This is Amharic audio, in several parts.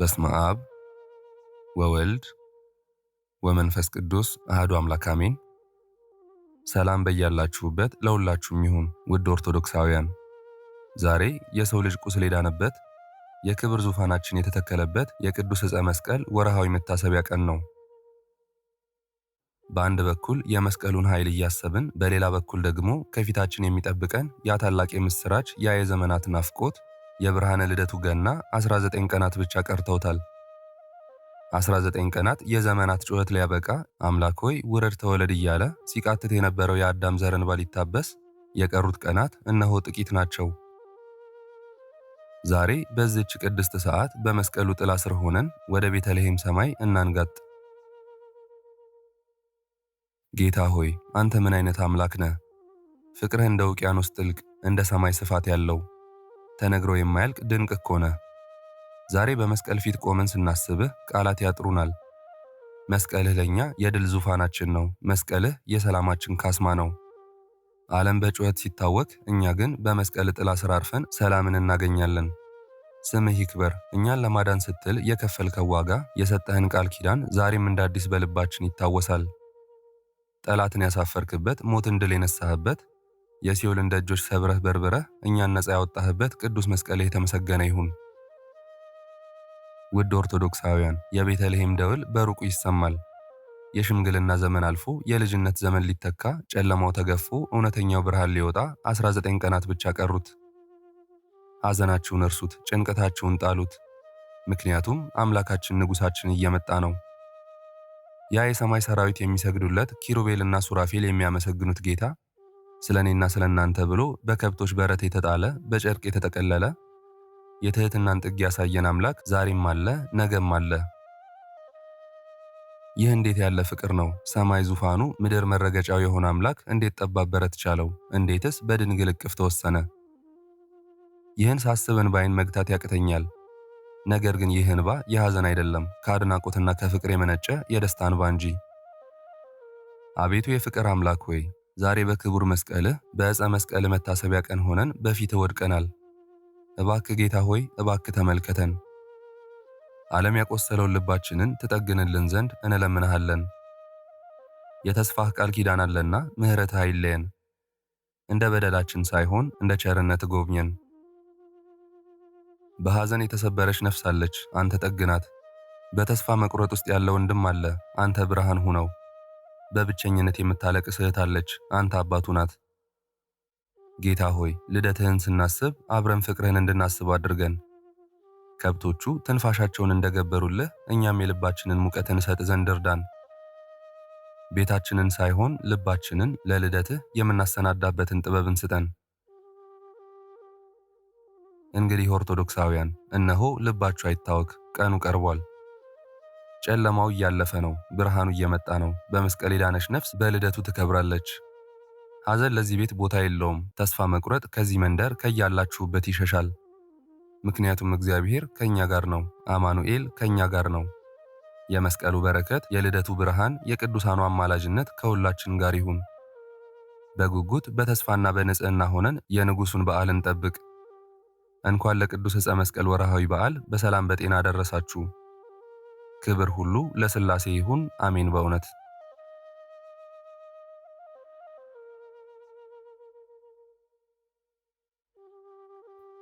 በስመ አብ ወወልድ ወመንፈስ ቅዱስ አሐዱ አምላክ አሜን። ሰላም በያላችሁበት ለሁላችሁም ይሁን። ውድ ኦርቶዶክሳውያን፣ ዛሬ የሰው ልጅ ቁስል የዳነበት የክብር ዙፋናችን የተተከለበት የቅዱስ ዕፀ መስቀል ወርሃዊ መታሰቢያ ቀን ነው። በአንድ በኩል የመስቀሉን ኃይል እያሰብን፣ በሌላ በኩል ደግሞ ከፊታችን የሚጠብቀን ያ ታላቅ የምስራች፣ ያ የዘመናት ናፍቆት የብርሃነ ልደቱ ገና 19 ቀናት ብቻ ቀርተውታል። 19 ቀናት የዘመናት ጩኸት ሊያበቃ አምላክ ሆይ ውረድ ተወለድ እያለ ሲቃትት የነበረው የአዳም ዘር እንባ ሊታበስ የቀሩት ቀናት እነሆ ጥቂት ናቸው። ዛሬ በዚህች ቅድስት ሰዓት በመስቀሉ ጥላ ስር ሆነን ወደ ቤተልሔም ሰማይ እናንጋጥ። ጌታ ሆይ አንተ ምን አይነት አምላክ ነህ! ፍቅርህ እንደ ውቅያኖስ ጥልቅ፣ እንደ ሰማይ ስፋት ያለው ተነግሮ የማያልቅ ድንቅ እኮ ነህ። ዛሬ በመስቀል ፊት ቆመን ስናስብህ ቃላት ያጥሩናል። መስቀልህ ለኛ የድል ዙፋናችን ነው። መስቀልህ የሰላማችን ካስማ ነው። ዓለም በጩኸት ሲታወክ፣ እኛ ግን በመስቀል ጥላ ስር አርፈን ሰላምን እናገኛለን። ስምህ ይክበር። እኛን ለማዳን ስትል የከፈልከው ዋጋ፣ የሰጠህን ቃል ኪዳን ዛሬም እንደ አዲስ በልባችን ይታወሳል። ጠላትን ያሳፈርክበት፣ ሞትን ድል የነሳህበት፣ የሲኦልን ደጆች ሰብረህ በርብረህ እኛን ነፃ ያወጣህበት ቅዱስ መስቀልህ የተመሰገነ ይሁን። ውድ ኦርቶዶክሳውያን፣ የቤተልሔም ደወል በሩቁ ይሰማል። የሽምግልና ዘመን አልፎ የልጅነት ዘመን ሊተካ፣ ጨለማው ተገፎ እውነተኛው ብርሃን ሊወጣ 19 ቀናት ብቻ ቀሩት። ሐዘናችሁን እርሱት፣ ጭንቀታችሁን ጣሉት። ምክንያቱም አምላካችን ንጉሳችን እየመጣ ነው። ያ የሰማይ ሰራዊት የሚሰግዱለት ኪሩቤልና ሱራፌል የሚያመሰግኑት ጌታ ስለ እኔና ስለ እናንተ ብሎ በከብቶች በረት የተጣለ በጨርቅ የተጠቀለለ የትህትናን ጥግ ያሳየን አምላክ ዛሬም አለ፣ ነገም አለ። ይህ እንዴት ያለ ፍቅር ነው! ሰማይ ዙፋኑ፣ ምድር መረገጫው የሆነ አምላክ እንዴት ጠባብ በረት ቻለው? እንዴትስ በድንግል እቅፍ ተወሰነ? ይህን ሳስብ እንባዬን መግታት ያቅተኛል። ነገር ግን ይህ እንባ የሐዘን አይደለም፣ ከአድናቆትና ከፍቅር የመነጨ የደስታ እንባ እንጂ። አቤቱ የፍቅር አምላክ ሆይ፣ ዛሬ በክቡር መስቀልህ በዕፀ መስቀል መታሰቢያ ቀን ሆነን በፊትህ ወድቀናል። እባክህ ጌታ ሆይ እባክህ ተመልከተን። ዓለም ያቆሰለውን ልባችንን ትጠግንልን ዘንድ እንለምንሃለን። የተስፋህ ቃል ኪዳን አለና ምሕረትህ አይለየን። እንደ በደላችን ሳይሆን እንደ ቸርነት ጎብኘን። በሐዘን የተሰበረች ነፍስ አለች፣ አንተ ጠግናት። በተስፋ መቁረጥ ውስጥ ያለ ወንድም አለ፣ አንተ ብርሃን ሁነው። በብቸኝነት የምታለቅስ እህት አለች፣ አንተ አባቱ ናት። ጌታ ሆይ ልደትህን ስናስብ አብረን ፍቅርህን እንድናስብ አድርገን። ከብቶቹ ትንፋሻቸውን እንደገበሩልህ እኛም የልባችንን ሙቀት እንሰጥ ዘንድ እርዳን። ቤታችንን ሳይሆን ልባችንን ለልደትህ የምናሰናዳበትን ጥበብን ስጠን። እንግዲህ ኦርቶዶክሳውያን፣ እነሆ ልባችሁ አይታወክ፣ ቀኑ ቀርቧል። ጨለማው እያለፈ ነው፣ ብርሃኑ እየመጣ ነው። በመስቀል የዳነች ነፍስ በልደቱ ትከብራለች። ሐዘን ለዚህ ቤት ቦታ የለውም። ተስፋ መቁረጥ ከዚህ መንደር ከያላችሁበት ይሸሻል። ምክንያቱም እግዚአብሔር ከኛ ጋር ነው። አማኑኤል ከኛ ጋር ነው። የመስቀሉ በረከት፣ የልደቱ ብርሃን፣ የቅዱሳኑ አማላጅነት ከሁላችን ጋር ይሁን። በጉጉት በተስፋና በንጽህና ሆነን የንጉሱን በዓል እንጠብቅ። እንኳን ለቅዱስ ዕፀ መስቀል ወርሃዊ በዓል በሰላም በጤና አደረሳችሁ። ክብር ሁሉ ለሥላሴ ይሁን፣ አሜን። በእውነት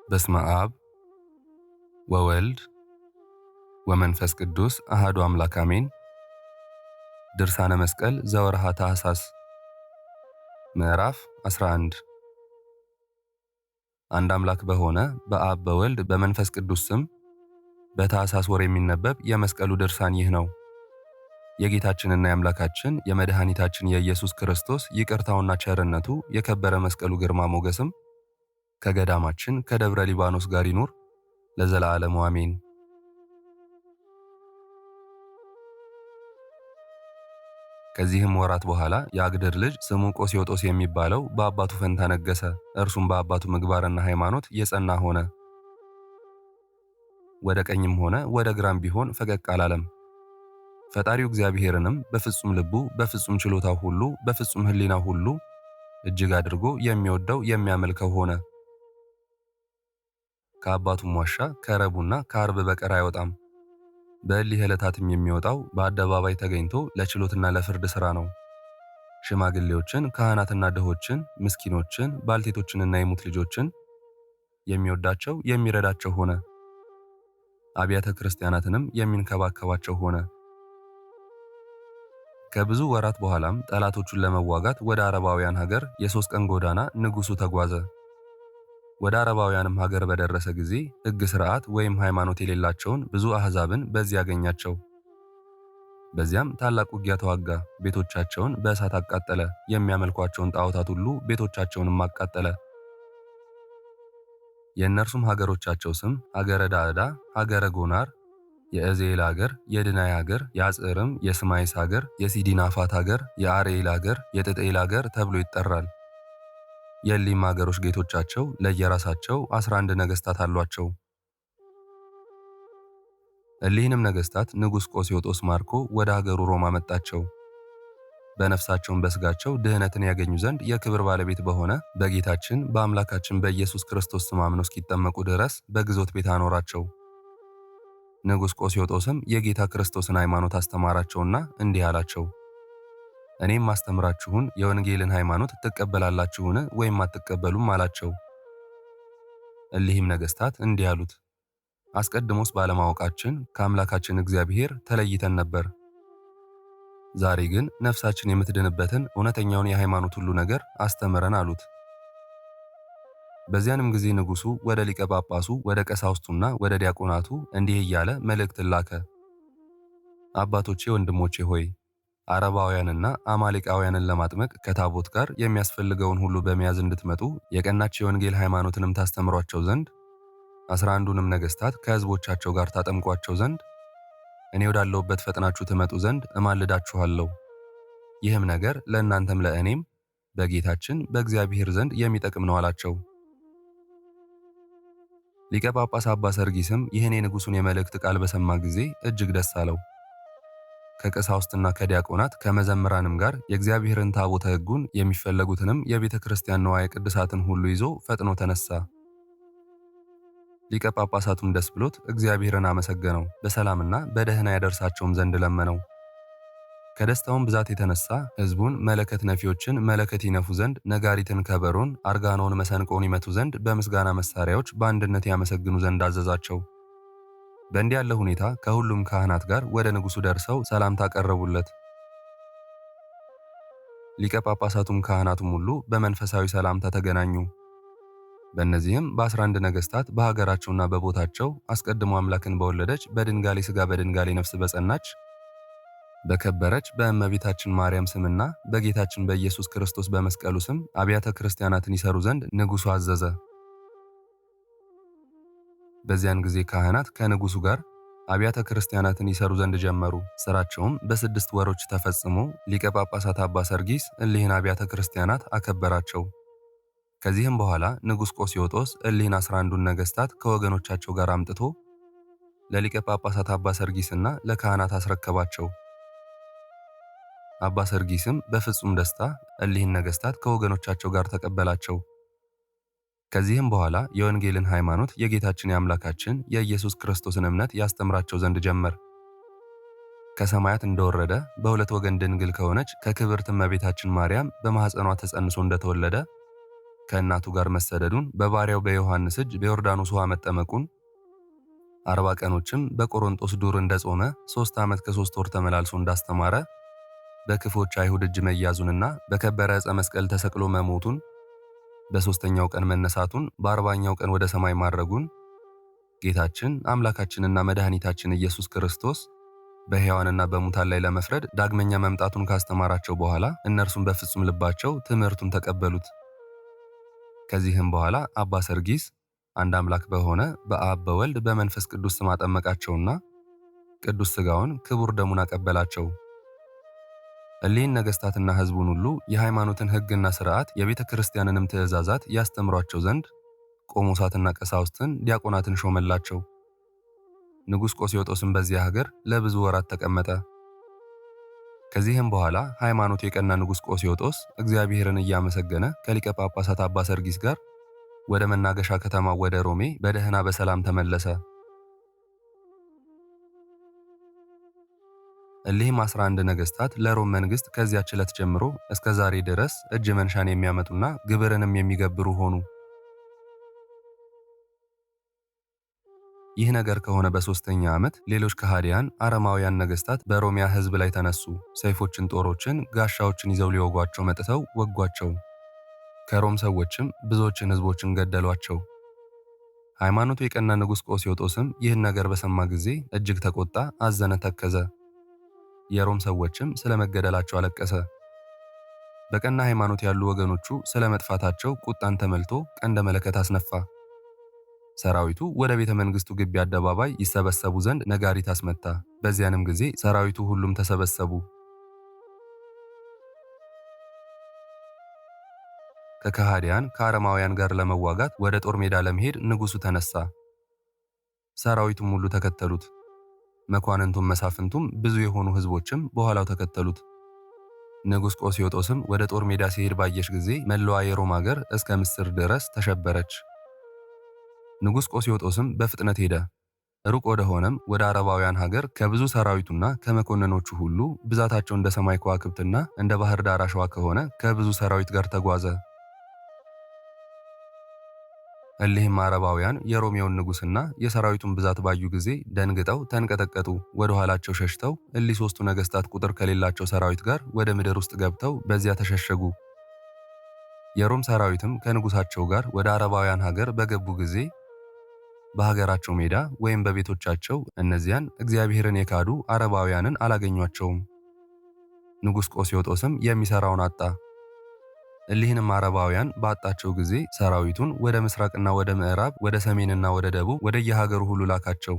በስመ አብ ወወልድ ወመንፈስ ቅዱስ አሐዱ አምላክ አሜን። ድርሳነ መስቀል ዘወርሃ ታኅሳስ ምዕራፍ 11 አንድ አምላክ በሆነ በአብ በወልድ በመንፈስ ቅዱስ ስም በታኅሳስ ወር የሚነበብ የመስቀሉ ድርሳን ይህ ነው። የጌታችንና የአምላካችን የመድኃኒታችን የኢየሱስ ክርስቶስ ይቅርታውና ቸርነቱ የከበረ መስቀሉ ግርማ ሞገስም ከገዳማችን ከደብረ ሊባኖስ ጋር ይኑር ለዘላለሙ አሜን። ከዚህም ወራት በኋላ የአግድር ልጅ ስሙ ቆስዮጦስ የሚባለው በአባቱ ፈንታ ነገሰ። እርሱም በአባቱ ምግባርና ሃይማኖት የጸና ሆነ። ወደ ቀኝም ሆነ ወደ ግራም ቢሆን ፈቀቅ አላለም። ፈጣሪው እግዚአብሔርንም በፍጹም ልቡ በፍጹም ችሎታው ሁሉ በፍጹም ሕሊናው ሁሉ እጅግ አድርጎ የሚወደው የሚያመልከው ሆነ። ከአባቱም ዋሻ ከረቡና ከአርብ በቀር አይወጣም። በእሊህ ዕለታትም የሚወጣው በአደባባይ ተገኝቶ ለችሎትና ለፍርድ ሥራ ነው። ሽማግሌዎችን፣ ካህናትና ድሆችን፣ ምስኪኖችን፣ ባልቴቶችንና የሙት ልጆችን የሚወዳቸው የሚረዳቸው ሆነ። አብያተ ክርስቲያናትንም የሚንከባከባቸው ሆነ። ከብዙ ወራት በኋላም ጠላቶቹን ለመዋጋት ወደ አረባውያን ሀገር የ3 ቀን ጎዳና ንጉሡ ተጓዘ። ወደ አረባውያንም ሀገር በደረሰ ጊዜ ሕግ ሥርዓት ወይም ሃይማኖት የሌላቸውን ብዙ አሕዛብን በዚያ አገኛቸው። በዚያም ታላቅ ውጊያ ተዋጋ። ቤቶቻቸውን በእሳት አቃጠለ። የሚያመልኳቸውን ጣዖታት ሁሉ ቤቶቻቸውንም አቃጠለ። የእነርሱም ሀገሮቻቸው ስም ሀገረ ዳዕዳ፣ ሀገረ ጎናር፣ የእዜል ሀገር፣ የድናይ ሀገር፣ የአጽርም፣ የስማይስ ሀገር፣ የሲዲናፋት ሀገር፣ የአርኤል ሀገር፣ የጥጤል ሀገር ተብሎ ይጠራል። የእሊም ሀገሮች ጌቶቻቸው ለየራሳቸው 11 ነገሥታት አሏቸው። እሊህንም ነገሥታት ንጉሥ ቆስዮጦስ ማርኮ ወደ ሀገሩ ሮማ መጣቸው። በነፍሳቸውም በሥጋቸው ድህነትን ያገኙ ዘንድ የክብር ባለቤት በሆነ በጌታችን በአምላካችን በኢየሱስ ክርስቶስ ስም አምነው እስኪጠመቁ ድረስ በግዞት ቤት አኖራቸው። ንጉሥ ቆስዮጦስም የጌታ ክርስቶስን ሃይማኖት አስተማራቸውና እንዲህ አላቸው። እኔም ማስተምራችሁን የወንጌልን ሃይማኖት ትቀበላላችሁን ወይም አትቀበሉም አላቸው። እሊህም ነገሥታት እንዲህ አሉት። አስቀድሞስ ባለማወቃችን ከአምላካችን እግዚአብሔር ተለይተን ነበር። ዛሬ ግን ነፍሳችን የምትድንበትን እውነተኛውን የሃይማኖት ሁሉ ነገር አስተምረን አሉት። በዚያንም ጊዜ ንጉሡ ወደ ሊቀ ጳጳሱ ወደ ቀሳውስቱና ወደ ዲያቆናቱ እንዲህ እያለ መልእክትን ላከ። አባቶቼ ወንድሞቼ ሆይ አረባውያንና አማሌቃውያንን ለማጥመቅ ከታቦት ጋር የሚያስፈልገውን ሁሉ በመያዝ እንድትመጡ የቀናች የወንጌል ሃይማኖትንም ታስተምሯቸው ዘንድ 11ዱንም ነገሥታት ከሕዝቦቻቸው ጋር ታጠምቋቸው ዘንድ እኔ ወዳለሁበት ፈጥናችሁ ትመጡ ዘንድ እማልዳችኋለሁ። ይህም ነገር ለእናንተም ለእኔም በጌታችን በእግዚአብሔር ዘንድ የሚጠቅም ነው አላቸው። ሊቀ ጳጳስ አባ ሰርጊስም ይህን የንጉሡን የመልእክት ቃል በሰማ ጊዜ እጅግ ደስ አለው። ከቀሳውስትና ከዲያቆናት ከመዘምራንም ጋር የእግዚአብሔርን ታቦተ ሕጉን የሚፈለጉትንም የቤተ ክርስቲያን ንዋየ ቅድሳትን ሁሉ ይዞ ፈጥኖ ተነሳ። ሊቀ ጳጳሳቱም ደስ ብሎት እግዚአብሔርን አመሰገነው፣ በሰላምና በደህና ያደርሳቸውም ዘንድ ለመነው። ከደስታውም ብዛት የተነሳ ሕዝቡን መለከት ነፊዎችን መለከት ይነፉ ዘንድ፣ ነጋሪትን፣ ከበሮን፣ አርጋኖን፣ መሰንቆን ይመቱ ዘንድ በምስጋና መሳሪያዎች በአንድነት ያመሰግኑ ዘንድ አዘዛቸው። በእንዲህ ያለ ሁኔታ ከሁሉም ካህናት ጋር ወደ ንጉሡ ደርሰው ሰላምታ ቀረቡለት። ሊቀ ጳጳሳቱም ካህናቱም ሁሉ በመንፈሳዊ ሰላምታ ተገናኙ። በእነዚህም በ11 ነገሥታት በሀገራቸውና በቦታቸው አስቀድሞ አምላክን በወለደች በድንጋሌ ሥጋ በድንጋሌ ነፍስ በጸናች በከበረች በእመቤታችን ማርያም ስምና በጌታችን በኢየሱስ ክርስቶስ በመስቀሉ ስም አብያተ ክርስቲያናትን ይሰሩ ዘንድ ንጉሡ አዘዘ። በዚያን ጊዜ ካህናት ከንጉሡ ጋር አብያተ ክርስቲያናትን ይሰሩ ዘንድ ጀመሩ። ሥራቸውም በ6 ወሮች ተፈጽሞ ሊቀ ጳጳሳት አባ ሰርጊስ እሊህን አብያተ ክርስቲያናት አከበራቸው። ከዚህም በኋላ ንጉሥ ቆስዮጦስ እሊህን 11ዱን ነገሥታት ከወገኖቻቸው ጋር አምጥቶ ለሊቀ ጳጳሳት አባ ሰርጊስና ለካህናት አስረከባቸው። አባ ሰርጊስም በፍጹም ደስታ እሊህን ነገሥታት ከወገኖቻቸው ጋር ተቀበላቸው። ከዚህም በኋላ የወንጌልን ሃይማኖት የጌታችን የአምላካችን የኢየሱስ ክርስቶስን እምነት ያስተምራቸው ዘንድ ጀመር። ከሰማያት እንደወረደ በሁለት ወገን ድንግል ከሆነች ከክብርት እመቤታችን ማርያም በማኅፀኗ ተጸንሶ እንደተወለደ ከእናቱ ጋር መሰደዱን በባሪያው በዮሐንስ እጅ በዮርዳኖስ ውሃ መጠመቁን 40 ቀኖችም በቆሮንጦስ ዱር እንደጾመ 3 ዓመት ከ3 ወር ተመላልሶ እንዳስተማረ በክፎች አይሁድ እጅ መያዙንና በከበረ ዕፀ መስቀል ተሰቅሎ መሞቱን በ3ኛው ቀን መነሳቱን በ40ኛው ቀን ወደ ሰማይ ማድረጉን ጌታችን አምላካችንና መድኃኒታችን ኢየሱስ ክርስቶስ በሕያዋንና በሙታን ላይ ለመፍረድ ዳግመኛ መምጣቱን ካስተማራቸው በኋላ እነርሱም በፍጹም ልባቸው ትምህርቱን ተቀበሉት። ከዚህም በኋላ አባ ሰርጊስ አንድ አምላክ በሆነ በአብ በወልድ በመንፈስ ቅዱስ ስም አጠመቃቸውና ቅዱስ ሥጋውን ክቡር ደሙን አቀበላቸው። እሊህን ነገሥታትና ሕዝቡን ሁሉ የሃይማኖትን ሕግና ሥርዓት የቤተ ክርስቲያንንም ትእዛዛት ያስተምሯቸው ዘንድ ቆሞሳትና ቀሳውስትን ዲያቆናትን ሾመላቸው። ንጉሥ ቆስዮጦስም በዚያ ሀገር ለብዙ ወራት ተቀመጠ። ከዚህም በኋላ ሃይማኖቱ የቀና ንጉሥ ቆስዮጦስ እግዚአብሔርን እያመሰገነ ከሊቀ ጳጳሳት አባ ሰርጊስ ጋር ወደ መናገሻ ከተማ ወደ ሮሜ በደህና በሰላም ተመለሰ። እሊህም 11 ነገሥታት ለሮም መንግሥት ከዚያች ዕለት ጀምሮ እስከ ዛሬ ድረስ እጅ መንሻን የሚያመጡና ግብርንም የሚገብሩ ሆኑ። ይህ ነገር ከሆነ በሦስተኛ ዓመት ሌሎች ከሃዲያን አረማውያን ነገሥታት በሮሚያ ሕዝብ ላይ ተነሱ። ሰይፎችን፣ ጦሮችን፣ ጋሻዎችን ይዘው ሊወጓቸው መጥተው ወጓቸው። ከሮም ሰዎችም ብዙዎችን ሕዝቦችን ገደሏቸው። ሃይማኖቱ የቀና ንጉሥ ቆስዮጦስም ይህን ነገር በሰማ ጊዜ እጅግ ተቆጣ፣ አዘነ፣ ተከዘ። የሮም ሰዎችም ስለ መገደላቸው አለቀሰ። በቀና ሃይማኖት ያሉ ወገኖቹ ስለ መጥፋታቸው ቁጣን ተመልቶ ቀንደ መለከት አስነፋ። ሰራዊቱ ወደ ቤተ መንግሥቱ ግቢ አደባባይ ይሰበሰቡ ዘንድ ነጋሪት አስመታ። በዚያንም ጊዜ ሰራዊቱ ሁሉም ተሰበሰቡ። ከከሃዲያን ከአረማውያን ጋር ለመዋጋት ወደ ጦር ሜዳ ለመሄድ ንጉሡ ተነሳ። ሰራዊቱም ሁሉ ተከተሉት። መኳንንቱም መሳፍንቱም ብዙ የሆኑ ሕዝቦችም በኋላው ተከተሉት። ንጉሥ ቆስዮጦስም ወደ ጦር ሜዳ ሲሄድ ባየች ጊዜ መላዋ የሮም አገር እስከ ምስር ድረስ ተሸበረች። ንጉሥ ቆስዮጦስም በፍጥነት ሄደ። ሩቅ ወደ ሆነም ወደ አረባውያን ሀገር ከብዙ ሰራዊቱና ከመኮንኖቹ ሁሉ ብዛታቸው እንደ ሰማይ ከዋክብትና እንደ ባህር ዳር አሸዋ ከሆነ ከብዙ ሰራዊት ጋር ተጓዘ። እሊህም አረባውያን የሮሜውን ንጉሥና የሰራዊቱን ብዛት ባዩ ጊዜ ደንግጠው ተንቀጠቀጡ። ወደ ኋላቸው ሸሽተው እሊህ ሦስቱ ነገሥታት ቁጥር ከሌላቸው ሰራዊት ጋር ወደ ምድር ውስጥ ገብተው በዚያ ተሸሸጉ። የሮም ሰራዊትም ከንጉሣቸው ጋር ወደ አረባውያን ሀገር በገቡ ጊዜ በሀገራቸው ሜዳ ወይም በቤቶቻቸው እነዚያን እግዚአብሔርን የካዱ አረባውያንን አላገኟቸውም። ንጉሥ ቆስዮጦስም የሚሠራውን አጣ። እሊህንም አረባውያን ባጣቸው ጊዜ ሰራዊቱን ወደ ምስራቅና ወደ ምዕራብ፣ ወደ ሰሜንና ወደ ደቡብ ወደ የሀገሩ ሁሉ ላካቸው።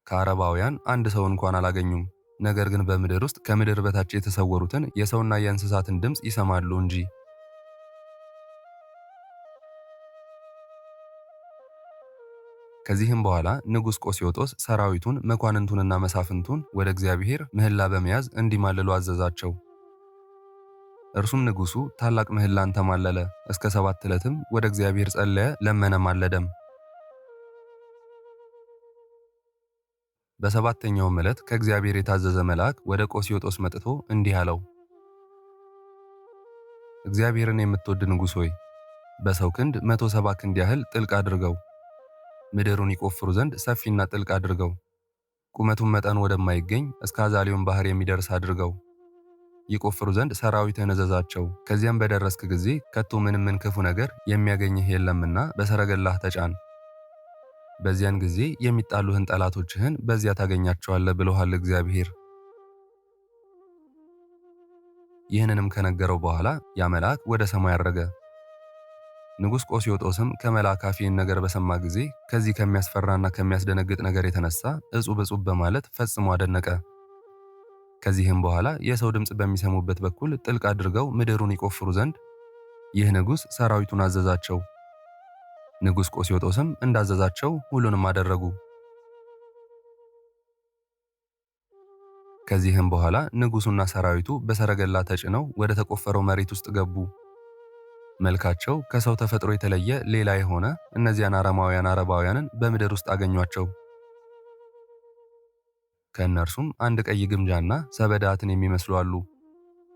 ከአረባውያን አንድ ሰው እንኳን አላገኙም። ነገር ግን በምድር ውስጥ ከምድር በታች የተሰወሩትን የሰውና የእንስሳትን ድምፅ ይሰማሉ እንጂ። ከዚህም በኋላ ንጉሥ ቆስዮጦስ ሰራዊቱን መኳንንቱንና መሳፍንቱን ወደ እግዚአብሔር ምህላ በመያዝ እንዲማልሉ አዘዛቸው። እርሱም ንጉሡ ታላቅ ምህላን ተማለለ። እስከ 7 ዕለትም ወደ እግዚአብሔር ጸለየ፣ ለመነ፣ ማለደም። በሰባተኛውም ዕለት ከእግዚአብሔር የታዘዘ መልአክ ወደ ቆስዮጦስ መጥቶ እንዲህ አለው። እግዚአብሔርን የምትወድ ንጉሥ ሆይ በሰው ክንድ 170 ክንድ ያህል ጥልቅ አድርገው፣ ምድሩን ይቆፍሩ ዘንድ ሰፊና ጥልቅ አድርገው፣ ቁመቱን መጠን ወደማይገኝ እስከ አዛሊዮን ባህር የሚደርስ አድርገው። ይቆፍሩ ዘንድ ሰራዊትህን እዘዛቸው። ከዚያም በደረስክ ጊዜ ከቶ ምንም ክፉ ነገር የሚያገኝህ የለምና በሰረገላህ ተጫን። በዚያን ጊዜ የሚጣሉህን ጠላቶችህን በዚያ ታገኛቸዋለህ ብሎሃል እግዚአብሔር። ይህንንም ከነገረው በኋላ ያ መልአክ ወደ ሰማይ አረገ። ንጉሥ ቆስዮጦስም ከመልአክ አፍ ይህን ነገር በሰማ ጊዜ ከዚህ ከሚያስፈራና ከሚያስደነግጥ ነገር የተነሳ እጹብ እጹብ በማለት ፈጽሞ አደነቀ። ከዚህም በኋላ የሰው ድምፅ በሚሰሙበት በኩል ጥልቅ አድርገው ምድሩን ይቆፍሩ ዘንድ ይህ ንጉሥ ሰራዊቱን አዘዛቸው። ንጉሥ ቆስዮጦስም እንዳዘዛቸው ሁሉንም አደረጉ። ከዚህም በኋላ ንጉሡና ሰራዊቱ በሰረገላ ተጭነው ወደ ተቆፈረው መሬት ውስጥ ገቡ። መልካቸው ከሰው ተፈጥሮ የተለየ ሌላ የሆነ እነዚያን አረባውያንን በምድር ውስጥ አገኟቸው። ከእነርሱም አንድ ቀይ ግምጃና ሰበዳትን የሚመስሉ አሉ።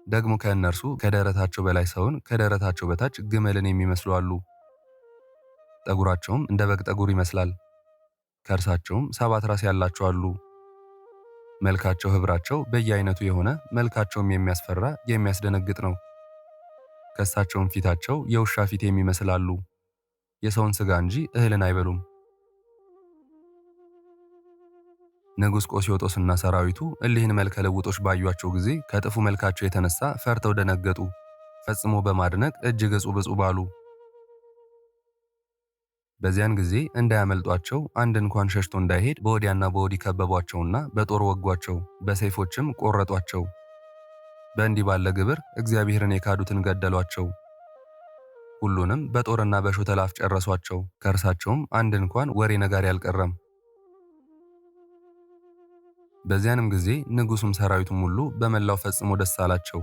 ደግሞ ከእነርሱ ከደረታቸው በላይ ሰውን፣ ከደረታቸው በታች ግመልን የሚመስሉ አሉ። ጠጉራቸውም እንደ በግ ጠጉር ይመስላል። ከእርሳቸውም 7 ራስ ያላቸው አሉ። መልካቸው ኅብራቸው በየአይነቱ የሆነ መልካቸውም የሚያስፈራ የሚያስደነግጥ ነው። ከእሳቸውም ፊታቸው የውሻ ፊት የሚመስል አሉ። የሰውን ሥጋ እንጂ እህልን አይበሉም። ንጉሥ ቆስዮጦስና ሰራዊቱ እሊህን መልከ ለውጦች ባዩአቸው ጊዜ ከጥፉ መልካቸው የተነሳ ፈርተው ደነገጡ። ፈጽሞ በማድነቅ እጅግ እጹብ እጹብ አሉ። በዚያን ጊዜ እንዳያመልጧቸው አንድ እንኳን ሸሽቶ እንዳይሄድ በወዲያና በወዲህ ከበቧቸውና በጦር ወጓቸው፣ በሰይፎችም ቆረጧቸው። በእንዲህ ባለ ግብር እግዚአብሔርን የካዱትን ገደሏቸው። ሁሉንም በጦርና በሾተል አፍ ጨረሷቸው። ከእርሳቸውም አንድ እንኳን ወሬ ነጋሪ አልቀረም። በዚያንም ጊዜ ንጉሡም ሰራዊቱም ሁሉ በመላው ፈጽሞ ደስ አላቸው።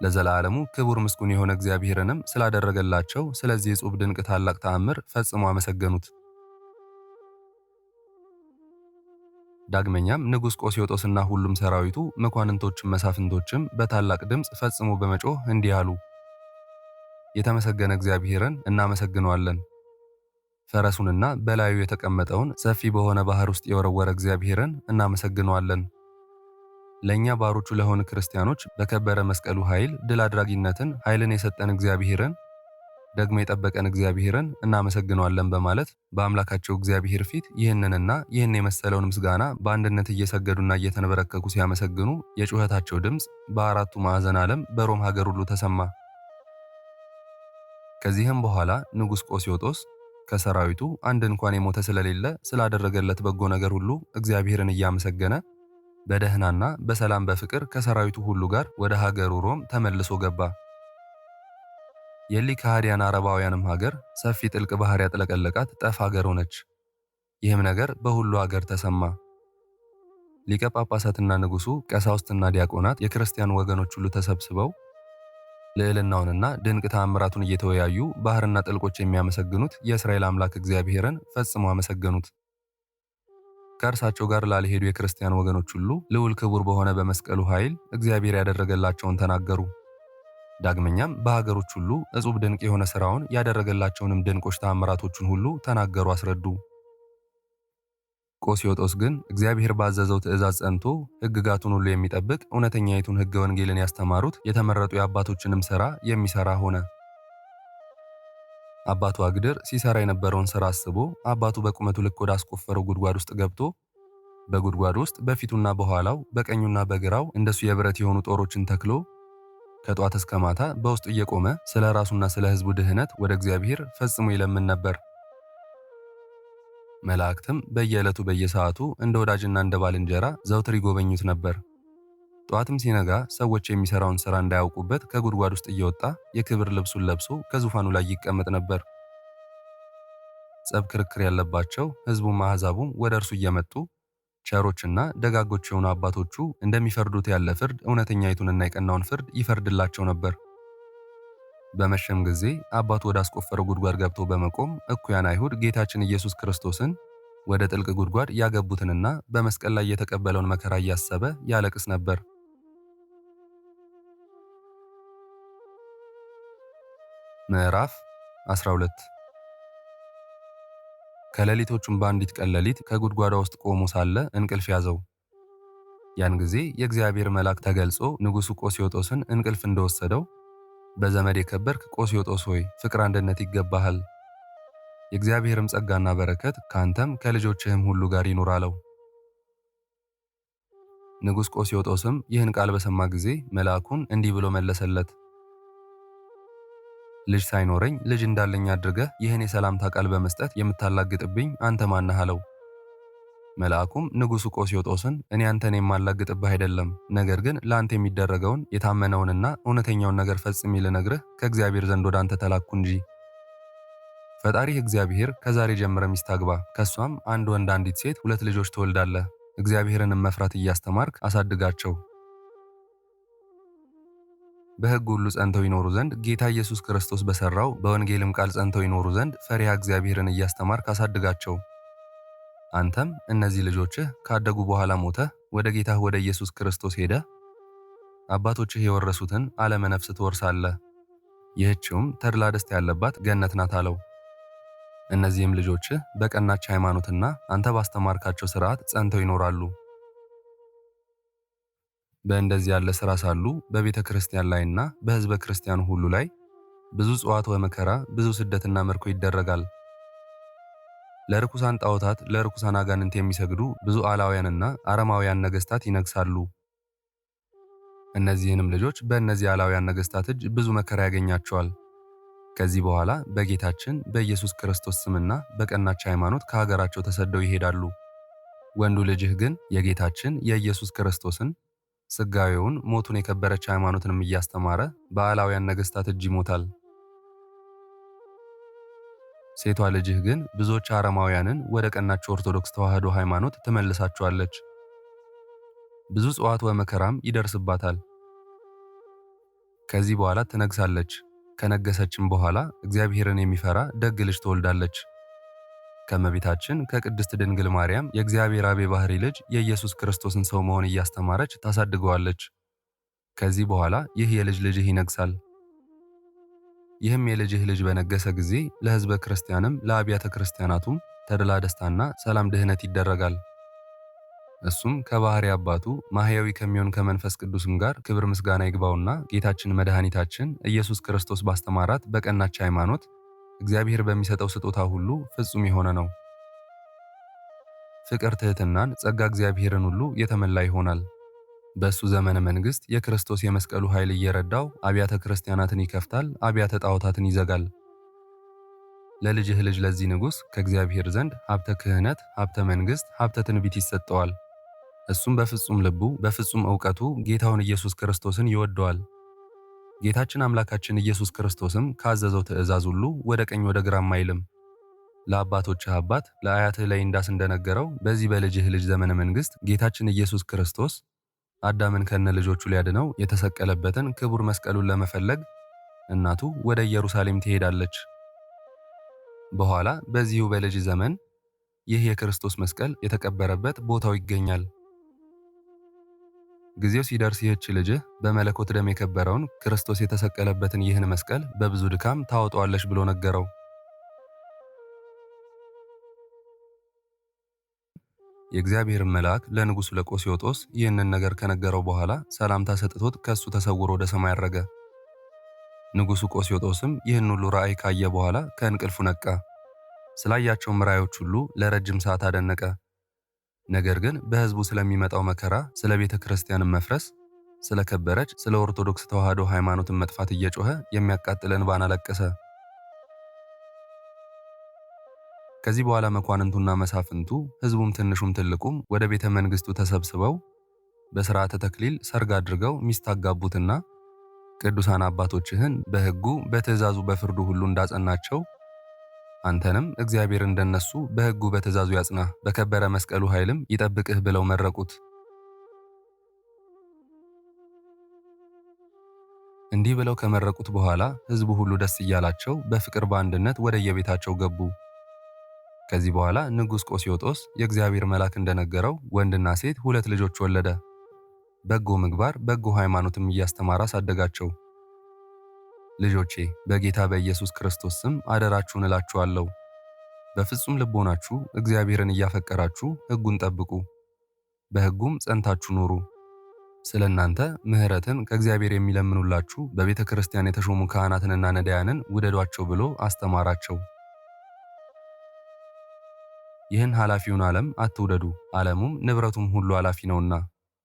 ለዘላለሙ ክቡር ምስጉን የሆነ እግዚአብሔርንም ስላደረገላቸው ስለዚህ እጹብ ድንቅ ታላቅ ተአምር ፈጽሞ አመሰገኑት። ዳግመኛም ንጉሥ ቆስዮጦስና ሁሉም ሰራዊቱ መኳንንቶችም መሳፍንቶችም በታላቅ ድምፅ ፈጽሞ በመጮህ እንዲህ አሉ። የተመሰገነ እግዚአብሔርን እናመሰግነዋለን። ፈረሱንና በላዩ የተቀመጠውን ሰፊ በሆነ ባህር ውስጥ የወረወረ እግዚአብሔርን እናመሰግነዋለን። ለእኛ ባሮቹ ለሆኑ ክርስቲያኖች በከበረ መስቀሉ ኃይል ድል አድራጊነትን ኃይልን የሰጠን እግዚአብሔርን ደግሞ የጠበቀን እግዚአብሔርን እናመሰግነዋለን በማለት በአምላካቸው እግዚአብሔር ፊት ይህንንና ይህን የመሰለውን ምስጋና በአንድነት እየሰገዱና እየተንበረከኩ ሲያመሰግኑ የጩኸታቸው ድምፅ በአራቱ ማዕዘን ዓለም በሮም ሀገር ሁሉ ተሰማ። ከዚህም በኋላ ንጉሥ ቆስዮጦስ ከሰራዊቱ አንድ እንኳን የሞተ ስለሌለ ስላደረገለት በጎ ነገር ሁሉ እግዚአብሔርን እያመሰገነ በደህናና በሰላም በፍቅር ከሰራዊቱ ሁሉ ጋር ወደ ሀገሩ ሮም ተመልሶ ገባ። የሊ ከሃዲያን አረባውያንም ሀገር ሰፊ ጥልቅ ባህር ያጥለቀለቃት ጠፍ ሀገር ሆነች። ይህም ነገር በሁሉ ሀገር ተሰማ። ሊቀ ጳጳሳትና ንጉሡ፣ ቀሳውስትና ዲያቆናት፣ የክርስቲያን ወገኖች ሁሉ ተሰብስበው ልዕልናውንና ድንቅ ተአምራቱን እየተወያዩ ባህርና ጥልቆች የሚያመሰግኑት የእስራኤል አምላክ እግዚአብሔርን ፈጽመው አመሰገኑት። ከእርሳቸው ጋር ላልሄዱ የክርስቲያን ወገኖች ሁሉ ልዑል ክቡር በሆነ በመስቀሉ ኃይል እግዚአብሔር ያደረገላቸውን ተናገሩ። ዳግመኛም በሀገሮች ሁሉ እጹብ ድንቅ የሆነ ሥራውን ያደረገላቸውንም ድንቆች ተአምራቶቹን ሁሉ ተናገሩ፣ አስረዱ። ቆስዮጦስ ግን እግዚአብሔር ባዘዘው ትእዛዝ ጸንቶ ሕግጋቱን ሁሉ የሚጠብቅ እውነተኛይቱን ሕገ ወንጌልን ያስተማሩት የተመረጡ የአባቶችንም ሥራ የሚሠራ ሆነ። አባቱ አግድር ሲሠራ የነበረውን ሥራ አስቦ አባቱ በቁመቱ ልክ ወደ አስቆፈረው ጉድጓድ ውስጥ ገብቶ በጉድጓድ ውስጥ በፊቱና በኋላው በቀኙና በግራው እንደሱ የብረት የሆኑ ጦሮችን ተክሎ ከጧት እስከ ማታ በውስጡ እየቆመ ስለ ራሱና ስለ ሕዝቡ ድህነት ወደ እግዚአብሔር ፈጽሞ ይለምን ነበር። መላእክትም በየዕለቱ በየሰዓቱ እንደ ወዳጅና እንደ ባልንጀራ ዘውትር ይጎበኙት ነበር። ጧትም ሲነጋ ሰዎች የሚሠራውን ሥራ እንዳያውቁበት ከጉድጓድ ውስጥ እየወጣ የክብር ልብሱን ለብሶ ከዙፋኑ ላይ ይቀመጥ ነበር። ጸብ ክርክር ያለባቸው ሕዝቡም አሕዛቡም ወደ እርሱ እየመጡ ቸሮችና ደጋጎች የሆኑ አባቶቹ እንደሚፈርዱት ያለ ፍርድ እውነተኛይቱንና የቀናውን ፍርድ ይፈርድላቸው ነበር። በመሸም ጊዜ አባቱ ወደ አስቆፈረው ጉድጓድ ገብቶ በመቆም እኩያን አይሁድ ጌታችን ኢየሱስ ክርስቶስን ወደ ጥልቅ ጉድጓድ ያገቡትንና በመስቀል ላይ የተቀበለውን መከራ እያሰበ ያለቅስ ነበር። ምዕራፍ 12 ከሌሊቶቹም በአንዲት ቀን ሌሊት ከጉድጓዷ ውስጥ ቆሞ ሳለ እንቅልፍ ያዘው። ያን ጊዜ የእግዚአብሔር መልአክ ተገልጾ ንጉሡ ቆስዮጦስን እንቅልፍ እንደወሰደው በዘመድ የከበርክ ቆስዮጦስ ሆይ ፍቅር አንድነት ይገባሃል፣ የእግዚአብሔርም ጸጋና በረከት ካንተም ከልጆችህም ሁሉ ጋር ይኑር አለው። ንጉሥ ቆስዮጦስም ይህን ቃል በሰማ ጊዜ መልአኩን እንዲህ ብሎ መለሰለት። ልጅ ሳይኖረኝ ልጅ እንዳለኝ አድርገህ ይህን የሰላምታ ቃል በመስጠት የምታላግጥብኝ አንተ ማነህ አለው። መልአኩም ንጉሡ ቆስዮጦስን እኔ አንተን የማላግጥብህ አይደለም፣ ነገር ግን ለአንተ የሚደረገውን የታመነውንና እውነተኛውን ነገር ፈጽሜ ልነግርህ ከእግዚአብሔር ዘንድ ወደ አንተ ተላኩ እንጂ። ፈጣሪህ እግዚአብሔር ከዛሬ ጀምረ ሚስት አግባ፣ ከሷም አንድ ወንድ አንዲት ሴት 2 ልጆች ትወልዳለህ። እግዚአብሔርንም መፍራት እያስተማርክ አሳድጋቸው። በሕግ ሁሉ ጸንተው ይኖሩ ዘንድ ጌታ ኢየሱስ ክርስቶስ በሠራው በወንጌልም ቃል ጸንተው ይኖሩ ዘንድ ፈሪሃ እግዚአብሔርን እያስተማርክ አሳድጋቸው። አንተም እነዚህ ልጆችህ ካደጉ በኋላ ሞተህ ወደ ጌታህ ወደ ኢየሱስ ክርስቶስ ሄደህ አባቶችህ የወረሱትን ዓለመ ነፍስ ትወርሳለህ። ይህችውም ተድላ ደስታ ያለባት ገነት ናት አለው። እነዚህም ልጆችህ በቀናች ሃይማኖትና አንተ ባስተማርካቸው ሥርዓት ጸንተው ይኖራሉ። በእንደዚህ ያለ ሥራ ሳሉ በቤተ ክርስቲያን ላይና በሕዝበ ክርስቲያኑ ሁሉ ላይ ብዙ ጽዋት ወመከራ፣ ብዙ ስደትና ምርኮ ይደረጋል። ለርኩሳን ጣዖታት ለርኩሳን አጋንንት የሚሰግዱ ብዙ አላውያንና አረማውያን ነገሥታት ይነግሳሉ። እነዚህንም ልጆች በእነዚህ አላውያን ነገሥታት እጅ ብዙ መከራ ያገኛቸዋል። ከዚህ በኋላ በጌታችን በኢየሱስ ክርስቶስ ስምና በቀናች ሃይማኖት ከሀገራቸው ተሰደው ይሄዳሉ። ወንዱ ልጅህ ግን የጌታችን የኢየሱስ ክርስቶስን ሥጋዌውን ሞቱን የከበረች ሃይማኖትንም እያስተማረ በአላውያን ነገሥታት እጅ ይሞታል። ሴቷ ልጅህ ግን ብዙዎች አረማውያንን ወደ ቀናች ኦርቶዶክስ ተዋሕዶ ሃይማኖት ትመልሳቸዋለች። ብዙ ጽዋት ወመከራም ይደርስባታል። ከዚህ በኋላ ትነግሳለች። ከነገሰችም በኋላ እግዚአብሔርን የሚፈራ ደግ ልጅ ትወልዳለች። ከእመቤታችን ከቅድስት ድንግል ማርያም የእግዚአብሔር አብ የባሕሪ ልጅ የኢየሱስ ክርስቶስን ሰው መሆን እያስተማረች ታሳድገዋለች። ከዚህ በኋላ ይህ የልጅ ልጅህ ይነግሣል። ይህም የልጅህ ልጅ በነገሰ ጊዜ ለሕዝበ ክርስቲያንም ለአብያተ ክርስቲያናቱም ተድላ ደስታና ሰላም ድህነት ይደረጋል። እሱም ከባሕሪ አባቱ ማሕያዊ ከሚሆን ከመንፈስ ቅዱስም ጋር ክብር ምስጋና ይግባውና ጌታችን መድኃኒታችን ኢየሱስ ክርስቶስ ባስተማራት በቀናች ሃይማኖት እግዚአብሔር በሚሰጠው ስጦታ ሁሉ ፍጹም የሆነ ነው። ፍቅር፣ ትሕትናን፣ ጸጋ እግዚአብሔርን ሁሉ የተመላ ይሆናል። በእሱ ዘመነ መንግሥት የክርስቶስ የመስቀሉ ኃይል እየረዳው አብያተ ክርስቲያናትን ይከፍታል፣ አብያተ ጣዖታትን ይዘጋል። ለልጅህ ልጅ ለዚህ ንጉሥ ከእግዚአብሔር ዘንድ ሀብተ ክህነት፣ ሀብተ መንግሥት፣ ሀብተ ትንቢት ይሰጠዋል። እሱም በፍጹም ልቡ በፍጹም ዕውቀቱ ጌታውን ኢየሱስ ክርስቶስን ይወደዋል። ጌታችን አምላካችን ኢየሱስ ክርስቶስም ካዘዘው ትእዛዝ ሁሉ ወደ ቀኝ ወደ ግራም አይልም። ለአባቶችህ አባት ለአያትህ ለይንዳስ እንደነገረው በዚህ በልጅህ ልጅ ዘመነ መንግሥት ጌታችን ኢየሱስ ክርስቶስ አዳምን ከነ ልጆቹ ሊያድነው የተሰቀለበትን ክቡር መስቀሉን ለመፈለግ እናቱ ወደ ኢየሩሳሌም ትሄዳለች። በኋላ በዚሁ በልጅ ዘመን ይህ የክርስቶስ መስቀል የተቀበረበት ቦታው ይገኛል። ጊዜው ሲደርስ ይህች ልጅህ በመለኮት ደም የከበረውን ክርስቶስ የተሰቀለበትን ይህን መስቀል በብዙ ድካም ታወጣዋለች ብሎ ነገረው። የእግዚአብሔርን መልአክ ለንጉሡ ለቆስዮጦስ ይህንን ነገር ከነገረው በኋላ ሰላምታ ሰጥቶት ከእሱ ተሰውሮ ወደ ሰማይ አረገ። ንጉሡ ቆስዮጦስም ይህን ሁሉ ራእይ ካየ በኋላ ከእንቅልፉ ነቃ። ስላያቸውም ራእዮች ሁሉ ለረጅም ሰዓት አደነቀ። ነገር ግን በሕዝቡ ስለሚመጣው መከራ፣ ስለ ቤተ ክርስቲያንም መፍረስ፣ ስለ ከበረች ስለ ኦርቶዶክስ ተዋሕዶ ሃይማኖትን መጥፋት እየጮኸ የሚያቃጥል እንባን አለቀሰ። ከዚህ በኋላ መኳንንቱና መሳፍንቱ ሕዝቡም ትንሹም ትልቁም ወደ ቤተ መንግሥቱ ተሰብስበው በሥርዓተ ተክሊል ሰርግ አድርገው ሚስት አጋቡትና ቅዱሳን አባቶችህን በሕጉ በትእዛዙ በፍርዱ ሁሉ እንዳጸናቸው አንተንም እግዚአብሔር እንደነሱ በሕጉ በትእዛዙ ያጽናህ፣ በከበረ መስቀሉ ኃይልም ይጠብቅህ ብለው መረቁት። እንዲህ ብለው ከመረቁት በኋላ ሕዝቡ ሁሉ ደስ እያላቸው በፍቅር በአንድነት ወደ የቤታቸው ገቡ። ከዚህ በኋላ ንጉሥ ቆስዮጦስ የእግዚአብሔር መልአክ እንደነገረው ወንድና ሴት 2 ልጆች ወለደ። በጎ ምግባር በጎ ሃይማኖትም እያስተማረ አሳደጋቸው። ልጆቼ በጌታ በኢየሱስ ክርስቶስ ስም አደራችሁን እላችኋለሁ፣ በፍጹም ልቦናችሁ እግዚአብሔርን እያፈቀራችሁ ሕጉን ጠብቁ፣ በሕጉም ጸንታችሁ ኑሩ። ስለ እናንተ ምሕረትን ከእግዚአብሔር የሚለምኑላችሁ በቤተ ክርስቲያን የተሾሙ ካህናትንና ነዳያንን ውደዷቸው ብሎ አስተማራቸው። ይህን ኃላፊውን ዓለም አትውደዱ፣ ዓለሙም ንብረቱም ሁሉ ኃላፊ ነውና።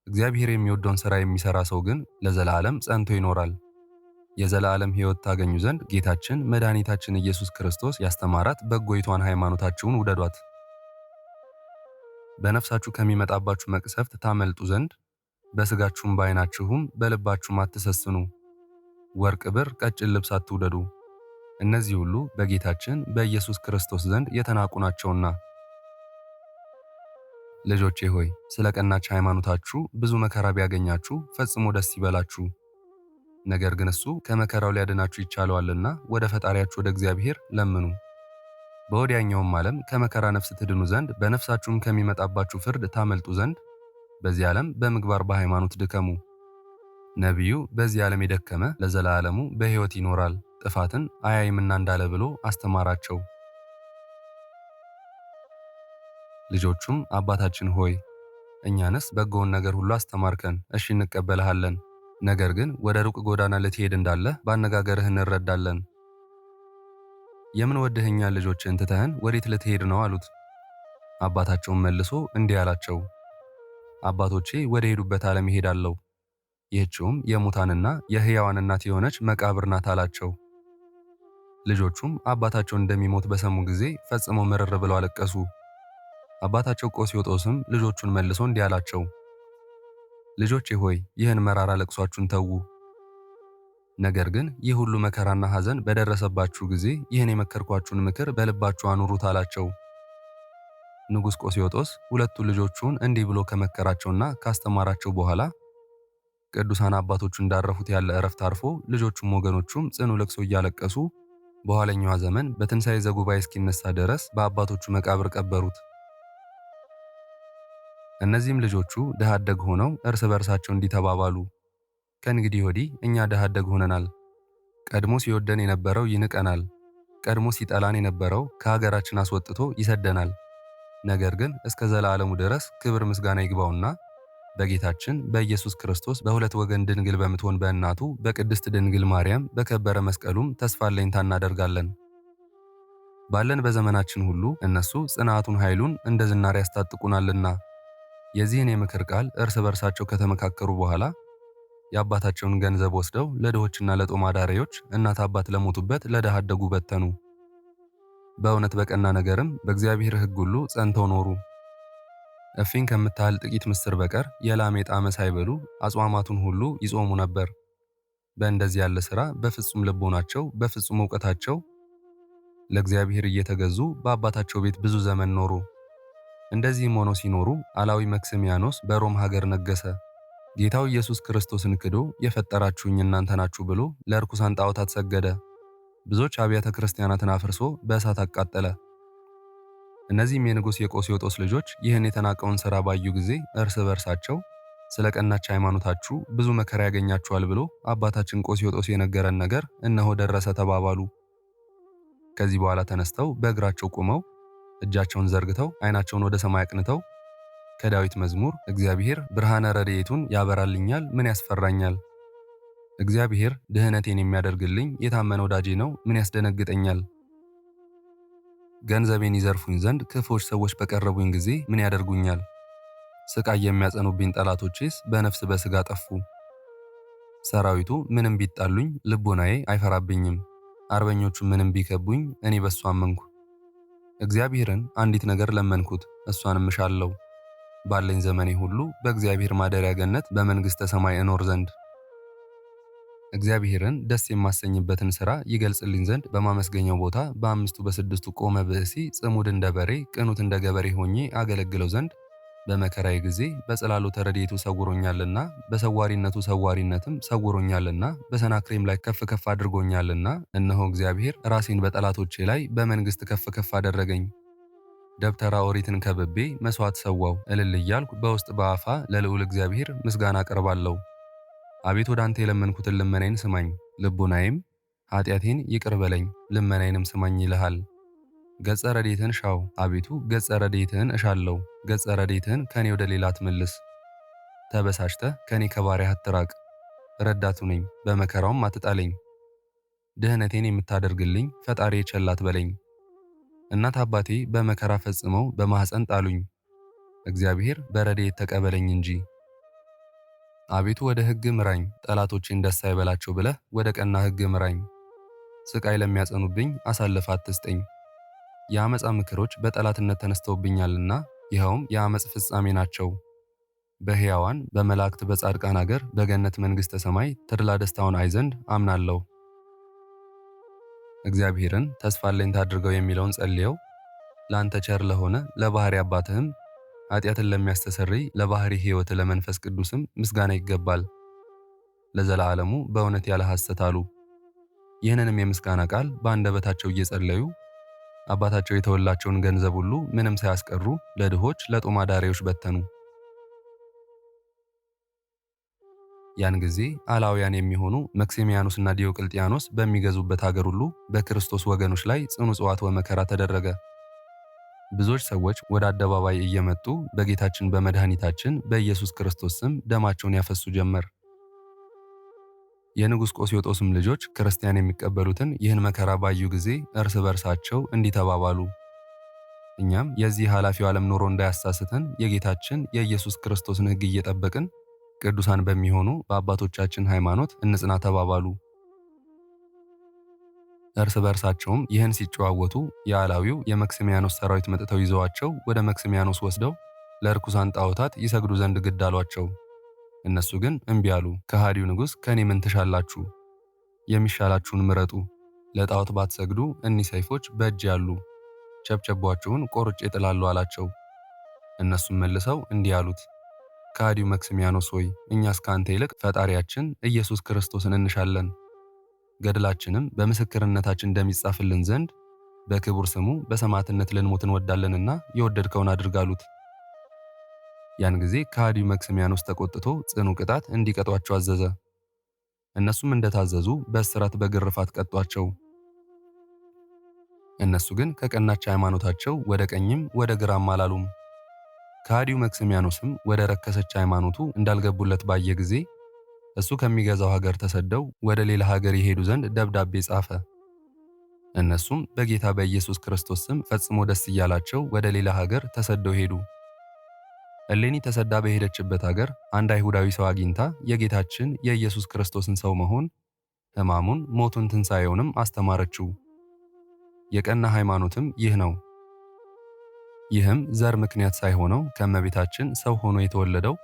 እግዚአብሔር የሚወደውን ሥራ የሚሠራ ሰው ግን ለዘላለም ጸንቶ ይኖራል። የዘላለም ሕይወት ታገኙ ዘንድ ጌታችን መድኃኒታችን ኢየሱስ ክርስቶስ ያስተማራት በጎይቷን ሃይማኖታችሁን ውደዷት። በነፍሳችሁ ከሚመጣባችሁ መቅሰፍት ታመልጡ ዘንድ በሥጋችሁም በዓይናችሁም በልባችሁም አትሰስኑ። ወርቅ፣ ብር፣ ቀጭን ልብስ አትውደዱ። እነዚህ ሁሉ በጌታችን በኢየሱስ ክርስቶስ ዘንድ የተናቁ ናቸውና። ልጆቼ ሆይ ስለ ቀናች ሃይማኖታችሁ ብዙ መከራ ቢያገኛችሁ ፈጽሞ ደስ ይበላችሁ። ነገር ግን እሱ ከመከራው ሊያድናችሁ ይቻለዋልና ወደ ፈጣሪያችሁ ወደ እግዚአብሔር ለምኑ። በወዲያኛውም ዓለም ከመከራ ነፍስ ትድኑ ዘንድ በነፍሳችሁም ከሚመጣባችሁ ፍርድ ታመልጡ ዘንድ በዚህ ዓለም በምግባር በሃይማኖት ድከሙ። ነቢዩ በዚህ ዓለም የደከመ ለዘላለሙ በሕይወት ይኖራል፣ ጥፋትን አያይምና እንዳለ ብሎ አስተማራቸው። ልጆቹም አባታችን ሆይ እኛንስ በጎውን ነገር ሁሉ አስተማርከን፣ እሺ እንቀበልሃለን። ነገር ግን ወደ ሩቅ ጎዳና ልትሄድ እንዳለህ ባነጋገርህ እንረዳለን። የምንወድህ እኛ ልጆችህን ትተህን ወዴት ልትሄድ ነው አሉት። አባታቸውም መልሶ እንዲህ አላቸው፣ አባቶቼ ወደ ሄዱበት ዓለም እሄዳለሁ፣ ይህችውም የሙታንና የሕያዋን እናት የሆነች መቃብር ናት አላቸው። ልጆቹም አባታቸው እንደሚሞት በሰሙ ጊዜ ፈጽመው ምርር ብለው አለቀሱ። አባታቸው ቆስዮጦስም ልጆቹን መልሶ እንዲህ አላቸው፣ ልጆቼ ሆይ ይህን መራራ ለቅሷችሁን ተዉ። ነገር ግን ይህ ሁሉ መከራና ሐዘን በደረሰባችሁ ጊዜ ይህን የመከርኳችሁን ምክር በልባችሁ አኑሩት አላቸው። ንጉሥ ቆስዮጦስ 2 ልጆቹን እንዲህ ብሎ ከመከራቸውና ካስተማራቸው በኋላ ቅዱሳን አባቶቹ እንዳረፉት ያለ ዕረፍት አርፎ ልጆቹም ወገኖቹም ጽኑ ለቅሶ እያለቀሱ በኋለኛዋ ዘመን በትንሣኤ ዘጉባኤ እስኪነሳ ድረስ በአባቶቹ መቃብር ቀበሩት። እነዚህም ልጆቹ ድሃ አደግ ሆነው እርስ በርሳቸው እንዲህ ተባባሉ፣ ከእንግዲህ ወዲህ እኛ ድሃ አደግ ሆነናል። ቀድሞ ሲወደን የነበረው ይንቀናል፣ ቀድሞ ሲጠላን የነበረው ከሀገራችን አስወጥቶ ይሰደናል። ነገር ግን እስከ ዘላለሙ ድረስ ክብር ምስጋና ይግባውና በጌታችን በኢየሱስ ክርስቶስ በሁለት ወገን ድንግል በምትሆን በእናቱ በቅድስት ድንግል ማርያም በከበረ መስቀሉም ተስፋ አለኝታ እናደርጋለን። ባለን በዘመናችን ሁሉ እነሱ ጽናቱን ኃይሉን እንደ ዝናር ያስታጥቁናልና። የዚህን የምክር ቃል እርስ በርሳቸው ከተመካከሩ በኋላ የአባታቸውን ገንዘብ ወስደው ለድሆችና ለጦም አዳሪዎች እናት አባት ለሞቱበት ለድሃ አደጉ በተኑ። በእውነት በቀና ነገርም በእግዚአብሔር ሕግ ሁሉ ጸንተው ኖሩ። እፊን ከምታህል ጥቂት ምስር በቀር የላም ጣዕም ሳይበሉ አጽዋማቱን ሁሉ ይጾሙ ነበር። በእንደዚህ ያለ ሥራ በፍጹም ልቦናቸው በፍጹም ዕውቀታቸው ለእግዚአብሔር እየተገዙ በአባታቸው ቤት ብዙ ዘመን ኖሩ። እንደዚህም ሆነው ሲኖሩ አላዊ መክስሚያኖስ በሮም ሀገር ነገሰ። ጌታው ኢየሱስ ክርስቶስን ክዶ የፈጠራችሁኝ እናንተ ናችሁ ብሎ ለርኩሳን ጣዖታት ሰገደ። ብዙዎች አብያተ ክርስቲያናትን አፍርሶ በእሳት አቃጠለ። እነዚህም የንጉሥ የቆስዮጦስ ልጆች ይህን የተናቀውን ሥራ ባዩ ጊዜ እርስ በርሳቸው ስለ ቀናች ሃይማኖታችሁ ብዙ መከራ ያገኛችኋል ብሎ አባታችን ቆስዮጦስ የነገረን ነገር እነሆ ደረሰ ተባባሉ። ከዚህ በኋላ ተነስተው በእግራቸው ቆመው እጃቸውን ዘርግተው ዓይናቸውን ወደ ሰማይ አቅንተው ከዳዊት መዝሙር እግዚአብሔር ብርሃነ ረድኤቱን ያበራልኛል ምን ያስፈራኛል? እግዚአብሔር ድህነቴን የሚያደርግልኝ የታመነ ወዳጄ ነው ምን ያስደነግጠኛል? ገንዘቤን ይዘርፉኝ ዘንድ ክፉዎች ሰዎች በቀረቡኝ ጊዜ ምን ያደርጉኛል? ስቃይ የሚያጸኑብኝ ጠላቶቼስ በነፍስ በሥጋ ጠፉ። ሰራዊቱ ምንም ቢጣሉኝ ልቦናዬ አይፈራብኝም። አርበኞቹ ምንም ቢከቡኝ እኔ በሱ አመንኩ። እግዚአብሔርን አንዲት ነገር ለመንኩት እሷንም እሻለሁ፣ ባለኝ ዘመኔ ሁሉ በእግዚአብሔር ማደሪያ ገነት በመንግሥተ ሰማይ እኖር ዘንድ። እግዚአብሔርን ደስ የማሰኝበትን ሥራ ይገልጽልኝ ዘንድ በማመስገኛው ቦታ በአምስቱ በስድስቱ ቆመ ብእሲ ጽሙድ እንደ በሬ ቅኑት እንደ ገበሬ ሆኜ አገለግለው ዘንድ በመከራዬ ጊዜ በጽላሎተ ረድኤቱ ሰውሮኛልና በሰዋሪነቱ ሰዋሪነትም ሰውሮኛልና በሰናክሬም ላይ ከፍ ከፍ አድርጎኛልና እነሆ እግዚአብሔር ራሴን በጠላቶቼ ላይ በመንግሥት ከፍ ከፍ አደረገኝ። ደብተራ ኦሪትን ከብቤ መሥዋዕት ሰዋው እልል እያልኩ በውስጥ በአፋ ለልዑል እግዚአብሔር ምስጋና አቀርባለሁ። አቤት ወደ አንተ የለመንኩትን ልመናዬን ስማኝ፣ ልቡናዬም ኃጢአቴን ይቅር በለኝ ልመናዬንም ስማኝ ይልሃል። ገጸ ረድኤትህን ሻው አቤቱ ገጸ ረድኤትህን እሻለሁ። ገጸ ረድኤትህን ከኔ ወደ ሌላ አትመልስ። ተበሳጭተህ ከኔ ከባሪያህ አትራቅ። ረዳቱ ነኝ በመከራውም አትጣለኝ። ድህነቴን የምታደርግልኝ ፈጣሪ ቸል አትበለኝ። እናት አባቴ በመከራ ፈጽመው በማኅፀን ጣሉኝ። እግዚአብሔር በረድኤት ተቀበለኝ እንጂ። አቤቱ ወደ ሕግ ምራኝ፣ ጠላቶቼን ደስ አይበላቸው ብለህ ወደ ቀና ሕግ ምራኝ። ስቃይ ለሚያጸኑብኝ አሳልፈህ አትስጠኝ። የአመፃ ምክሮች በጠላትነት ተነስተውብኛልና ይኸውም የአመፅ ፍጻሜ ናቸው። በሕያዋን በመላእክት በጻድቃን አገር በገነት መንግሥተ ሰማይ ተድላ ደስታውን አይ ዘንድ አምናለሁ። እግዚአብሔርን ተስፋ አለኝታ አድርገው የሚለውን ጸልየው ለአንተ ቸር ለሆነ ለባሕሪ አባትህም ኃጢአትን ለሚያስተሰርይ ለባሕሪ ሕይወት ለመንፈስ ቅዱስም ምስጋና ይገባል ለዘላለሙ በእውነት ያለ ሐሰት አሉ። ይህንንም የምስጋና ቃል በአንደበታቸው እየጸለዩ አባታቸው የተወላቸውን ገንዘብ ሁሉ ምንም ሳያስቀሩ ለድሆች ለጦም አዳሪዎች በተኑ። ያን ጊዜ አላውያን የሚሆኑ መክሲሚያኖስና ዲዮቅልጥያኖስ በሚገዙበት ሀገር ሁሉ በክርስቶስ ወገኖች ላይ ጽኑ ጽዋት ወመከራ ተደረገ። ብዙዎች ሰዎች ወደ አደባባይ እየመጡ በጌታችን በመድኃኒታችን በኢየሱስ ክርስቶስ ስም ደማቸውን ያፈሱ ጀመር። የንጉሥ ቆስዮጦስም ልጆች ክርስቲያን የሚቀበሉትን ይህን መከራ ባዩ ጊዜ እርስ በርሳቸው እንዲህ ተባባሉ፣ እኛም የዚህ ኃላፊው ዓለም ኑሮ እንዳያሳስተን የጌታችን የኢየሱስ ክርስቶስን ሕግ እየጠበቅን ቅዱሳን በሚሆኑ በአባቶቻችን ሃይማኖት እንጽና ተባባሉ። እርስ በርሳቸውም ይህን ሲጨዋወቱ የአላዊው የመክስሚያኖስ ሰራዊት መጥተው ይዘዋቸው ወደ መክስሚያኖስ ወስደው ለርኩሳን ጣዖታት ይሰግዱ ዘንድ ግድ አሏቸው። እነሱ ግን እምቢ አሉ። ከሃዲው ንጉሥ ከኔ ምን ትሻላችሁ? የሚሻላችሁን ምረጡ። ለጣዖት ባትሰግዱ እኒህ ሰይፎች በእጅ ያሉ፣ ቸብቸቧችሁን ቆርጬ እጥላለሁ አላቸው። እነሱም መልሰው እንዲህ አሉት፣ ከሃዲው መክስሚያኖስ ሆይ እኛስ ከአንተ ይልቅ ፈጣሪያችን ኢየሱስ ክርስቶስን እንሻለን። ገድላችንም በምስክርነታችን እንደሚጻፍልን ዘንድ በክቡር ስሙ በሰማዕትነት ልንሞት እንወዳለንና የወደድከውን አድርግ አሉት። ያን ጊዜ ከሃዲው መክስሚያኖስ ተቆጥቶ ጽኑ ቅጣት እንዲቀጧቸው አዘዘ። እነሱም እንደታዘዙ በእስራት በግርፋት ቀጧቸው። እነሱ ግን ከቀናች ሃይማኖታቸው ወደ ቀኝም ወደ ግራም አላሉም። ከሃዲው መክስሚያኖስም ወደ ረከሰች ሃይማኖቱ እንዳልገቡለት ባየ ጊዜ እሱ ከሚገዛው ሀገር ተሰደው ወደ ሌላ ሀገር ይሄዱ ዘንድ ደብዳቤ ጻፈ። እነሱም በጌታ በኢየሱስ ክርስቶስ ስም ፈጽሞ ደስ እያላቸው ወደ ሌላ ሀገር ተሰደው ሄዱ። እሌኒ ተሰዳ በሄደችበት ሀገር አንድ አይሁዳዊ ሰው አግኝታ የጌታችን የኢየሱስ ክርስቶስን ሰው መሆን፣ ሕማሙን፣ ሞቱን፣ ትንሣኤውንም አስተማረችው። የቀና ሃይማኖትም ይህ ነው። ይህም ዘር ምክንያት ሳይሆነው ከእመቤታችን ሰው ሆኖ የተወለደው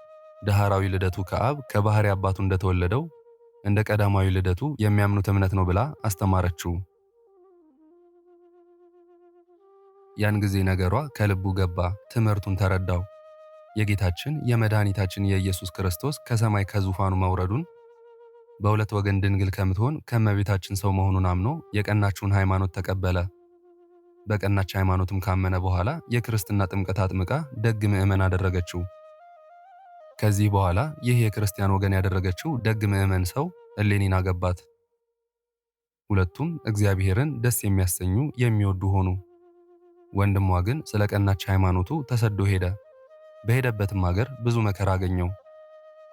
ዳህራዊ ልደቱ ከአብ ከባሕሪ አባቱ እንደተወለደው እንደ ቀዳማዊ ልደቱ የሚያምኑት እምነት ነው ብላ አስተማረችው። ያን ጊዜ ነገሯ ከልቡ ገባ፣ ትምህርቱን ተረዳው። የጌታችን የመድኃኒታችን የኢየሱስ ክርስቶስ ከሰማይ ከዙፋኑ መውረዱን፣ በሁለት ወገን ድንግል ከምትሆን ከእመቤታችን ሰው መሆኑን አምኖ የቀናችውን ሃይማኖት ተቀበለ። በቀናች ሃይማኖትም ካመነ በኋላ የክርስትና ጥምቀት አጥምቃ ደግ ምእመን አደረገችው። ከዚህ በኋላ ይህ የክርስቲያን ወገን ያደረገችው ደግ ምእመን ሰው እሌኒን አገባት። ሁለቱም እግዚአብሔርን ደስ የሚያሰኙ የሚወዱ ሆኑ። ወንድሟ ግን ስለ ቀናች ሃይማኖቱ ተሰዶ ሄደ። በሄደበትም ሀገር ብዙ መከራ አገኘው።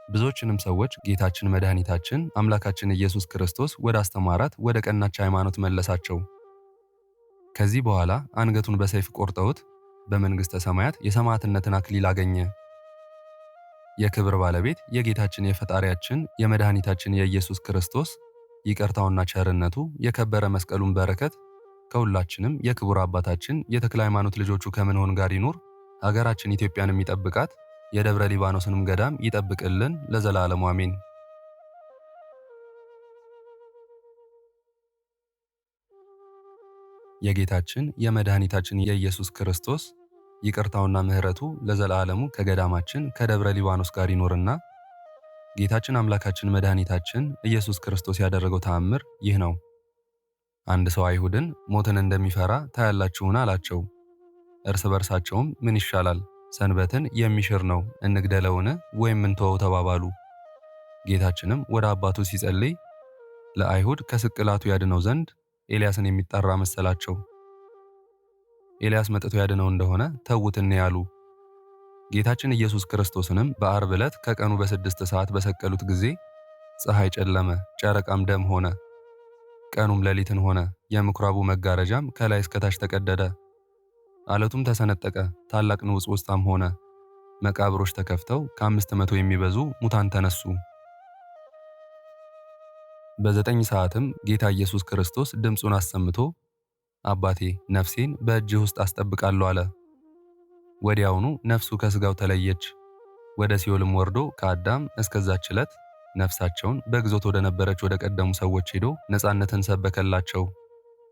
ብዙዎችንም ሰዎች ጌታችን መድኃኒታችን አምላካችን ኢየሱስ ክርስቶስ ወደ አስተማራት ወደ ቀናች ሃይማኖት መለሳቸው። ከዚህ በኋላ አንገቱን በሰይፍ ቆርጠውት በመንግሥተ ሰማያት የሰማዕትነትን አክሊል አገኘ። የክብር ባለቤት የጌታችን የፈጣሪያችን የመድኃኒታችን የኢየሱስ ክርስቶስ ይቅርታውና ቸርነቱ የከበረ መስቀሉን በረከት ከሁላችንም የክቡር አባታችን የተክለ ሃይማኖት ልጆቹ ከምንሆን ጋር ይኑር። ሀገራችን ኢትዮጵያንም ይጠብቃት፣ የደብረ ሊባኖስንም ገዳም ይጠብቅልን ለዘላለሙ አሜን። የጌታችን የመድኃኒታችን የኢየሱስ ክርስቶስ ይቅርታውና ምሕረቱ ለዘላለሙ ከገዳማችን ከደብረ ሊባኖስ ጋር ይኖርና ጌታችን አምላካችን መድኃኒታችን ኢየሱስ ክርስቶስ ያደረገው ተአምር ይህ ነው። አንድ ሰው አይሁድን ሞትን እንደሚፈራ ታያላችሁን አላቸው። እርስ በርሳቸውም ምን ይሻላል? ሰንበትን የሚሽር ነው እንግደለውን ወይም እንተወው ተባባሉ። ጌታችንም ወደ አባቱ ሲጸልይ ለአይሁድ ከስቅላቱ ያድነው ዘንድ ኤልያስን የሚጠራ መሰላቸው። ኤልያስ መጥቶ ያድነው እንደሆነ ተዉትን ያሉ። ጌታችን ኢየሱስ ክርስቶስንም በዓርብ ዕለት ከቀኑ በ6 ሰዓት በሰቀሉት ጊዜ ፀሐይ ጨለመ፣ ጨረቃም ደም ሆነ፣ ቀኑም ሌሊትን ሆነ። የምኩራቡ መጋረጃም ከላይ እስከታች ተቀደደ። አለቱም ተሰነጠቀ፣ ታላቅ ንውጽውጽታም ሆነ። መቃብሮች ተከፍተው ከ500 የሚበዙ ሙታን ተነሱ። በ9 ሰዓትም ጌታ ኢየሱስ ክርስቶስ ድምፁን አሰምቶ አባቴ ነፍሴን በእጅህ ውስጥ አስጠብቃለሁ አለ። ወዲያውኑ ነፍሱ ከሥጋው ተለየች። ወደ ሲኦልም ወርዶ ከአዳም እስከዛች ዕለት ነፍሳቸውን በግዞት ወደ ነበረች ወደ ቀደሙ ሰዎች ሄዶ ነፃነትን ሰበከላቸው።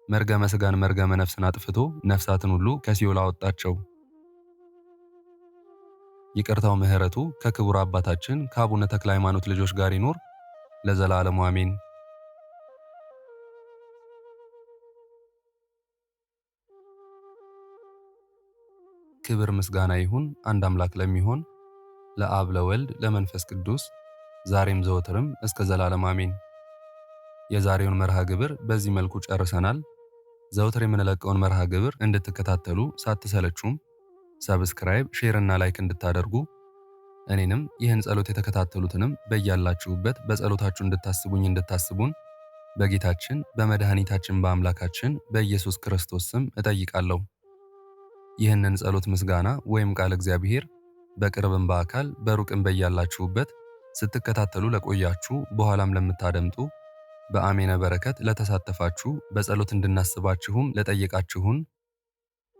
መርገመ ሥጋን መርገመ ነፍስን አጥፍቶ ነፍሳትን ሁሉ ከሲኦል አወጣቸው። ይቅርታው ምሕረቱ ከክቡር አባታችን ከአቡነ ተክለ ሃይማኖት ልጆች ጋር ይኖር ለዘላለሙ አሜን። ክብር ምስጋና ይሁን አንድ አምላክ ለሚሆን ለአብ ለወልድ ለመንፈስ ቅዱስ ዛሬም ዘወትርም እስከ ዘላለም አሜን። የዛሬውን መርሃ ግብር በዚህ መልኩ ጨርሰናል። ዘወትር የምንለቀውን መርሃ ግብር እንድትከታተሉ ሳትሰለቹም ሰብስክራይብ፣ ሼር እና ላይክ እንድታደርጉ እኔንም ይህን ጸሎት የተከታተሉትንም በያላችሁበት በጸሎታችሁ እንድታስቡኝ እንድታስቡን በጌታችን በመድኃኒታችን በአምላካችን በኢየሱስ ክርስቶስ ስም እጠይቃለሁ። ይህንን ጸሎት ምስጋና ወይም ቃል እግዚአብሔር በቅርብም በአካል በሩቅም በያላችሁበት ስትከታተሉ ለቆያችሁ በኋላም ለምታደምጡ በአሜነ በረከት ለተሳተፋችሁ በጸሎት እንድናስባችሁም ለጠየቃችሁን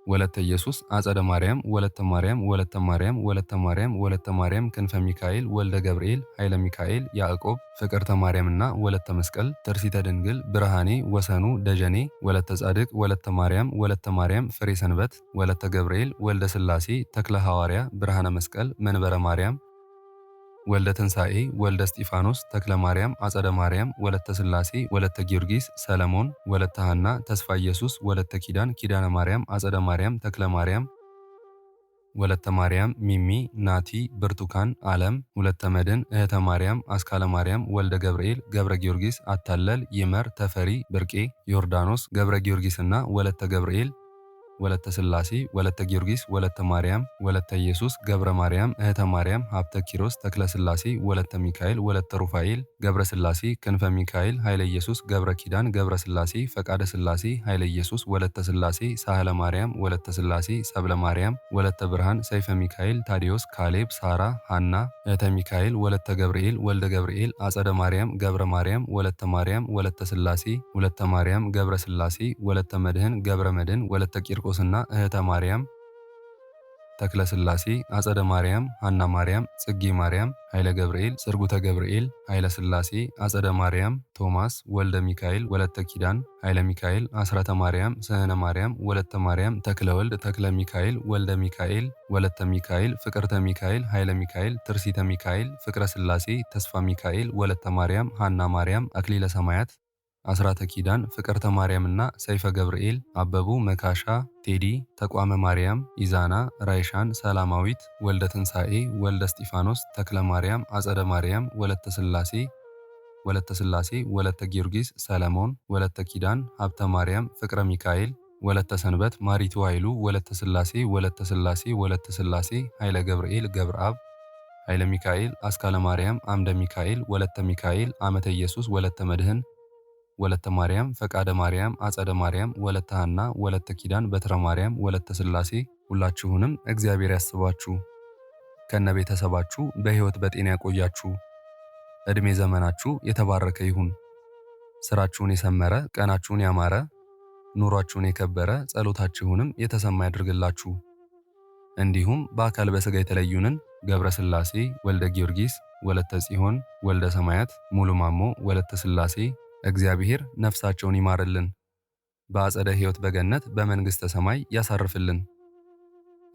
ወለተ ኢየሱስ አጸደ ማርያም ወለተ ማርያም ወለተ ማርያም ወለተ ማርያም ወለተ ማርያም ክንፈ ሚካኤል ወልደ ገብርኤል ኃይለ ሚካኤል ያዕቆብ ፍቅርተ ማርያምና ወለተ መስቀል ትርሲተ ድንግል ብርሃኔ ወሰኑ ደጀኔ ወለተ ጻድቅ ወለተ ማርያም ፍሬ ሰንበት ወለተ ገብርኤል ወልደ ሥላሴ ተክለ ሐዋርያ ብርሃነ መስቀል መንበረ ማርያም ወልደ ትንሣኤ ወልደ እስጢፋኖስ ተክለ ማርያም አጸደ ማርያም ወለተ ሥላሴ ወለተ ጊዮርጊስ ሰለሞን ወለተ ሐና ተስፋ ኢየሱስ ወለተ ኪዳን ኪዳነ ማርያም አጸደ ማርያም ተክለ ማርያም ወለተ ማርያም ሚሚ ናቲ ብርቱካን ዓለም ሁለተ መድን እህተ ማርያም አስካለ ማርያም ወልደ ገብርኤል ገብረ ጊዮርጊስ አታለል ይመር ተፈሪ ብርቄ ዮርዳኖስ ገብረ ጊዮርጊስና ወለተ ገብርኤል ወለተ ሥላሴ ወለተ ጊዮርጊስ ወለተ ማርያም ወለተ ኢየሱስ ገብረ ማርያም እህተ ማርያም ሀብተ ኪሮስ ተክለ ሥላሴ ወለተ ሚካኤል ወለተ ሩፋኤል ገብረ ሥላሴ ክንፈ ሚካኤል ኃይለ ኢየሱስ ገብረ ኪዳን ገብረ ሥላሴ ፈቃደ ሥላሴ ኃይለ ኢየሱስ ወለተ ሥላሴ ሳህለ ማርያም ወለተ ሥላሴ ሰብለ ማርያም ወለተ ብርሃን ሰይፈ ሚካኤል ታዲዮስ ካሌብ ሳራ ሐና እህተ ሚካኤል ወለተ ገብርኤል ወልደ ገብርኤል አጸደ ማርያም ገብረ ማርያም ወለተ ማርያም ወለተ ሥላሴ ወለተ ማርያም ገብረ ሥላሴ ወለተ መድህን ገብረ መድህን ወለተ ቂርቆስና እህተ ማርያም ተክለ ሥላሴ አጸደ ማርያም ሐና ማርያም ጽጌ ማርያም ኃይለ ገብርኤል ስርጉተ ገብርኤል ኃይለ ሥላሴ አጸደ ማርያም ቶማስ ወልደ ሚካኤል ወለተ ኪዳን ኃይለ ሚካኤል አስራተ ማርያም ስህነ ማርያም ወለተ ማርያም ተክለ ወልድ ተክለ ሚካኤል ወልደ ሚካኤል ወለተ ሚካኤል ፍቅርተ ሚካኤል ኃይለ ሚካኤል ትርሲተ ሚካኤል ፍቅረ ሥላሴ ተስፋ ሚካኤል ወለተ ማርያም ሐና ማርያም አክሊለ ሰማያት አስራተ ኪዳን ፍቅርተ ማርያምና ሰይፈ ገብርኤል አበቡ መካሻ ቴዲ ተቋመ ማርያም ኢዛና ራይሻን ሰላማዊት ወልደ ትንሣኤ ወልደ እስጢፋኖስ ተክለ ማርያም አጸደ ማርያም ወለተ ሥላሴ ወለተ ጊዮርጊስ ሰለሞን ወለተ ኪዳን ሀብተ ማርያም ፍቅረ ሚካኤል ወለተ ሰንበት ማሪቱ ኃይሉ ወለተ ሥላሴ ወለተ ሥላሴ ኃይለ ገብርኤል ገብረአብ ኃይለ ሚካኤል አስካለ ማርያም አምደ ሚካኤል ወለተ ሚካኤል አመተ ኢየሱስ ወለተ መድህን ወለተ ማርያም ፈቃደ ማርያም አጸደ ማርያም ወለተ ሐና ወለተ ኪዳን በትረ ማርያም ወለተ ሥላሴ ሁላችሁንም እግዚአብሔር ያስባችሁ ከነ ቤተሰባችሁ በሕይወት በጤና ያቆያችሁ። ዕድሜ ዘመናችሁ የተባረከ ይሁን። ስራችሁን የሰመረ ቀናችሁን ያማረ ኑሯችሁን የከበረ ጸሎታችሁንም የተሰማ ያድርግላችሁ። እንዲሁም በአካል በሥጋ የተለዩንን ገብረ ሥላሴ ወልደ ጊዮርጊስ ወለተ ጽዮን ወልደ ሰማያት ሙሉ ማሞ ወለተ ሥላሴ እግዚአብሔር ነፍሳቸውን ይማርልን፣ በአጸደ ሕይወት በገነት በመንግሥተ ሰማይ ያሳርፍልን።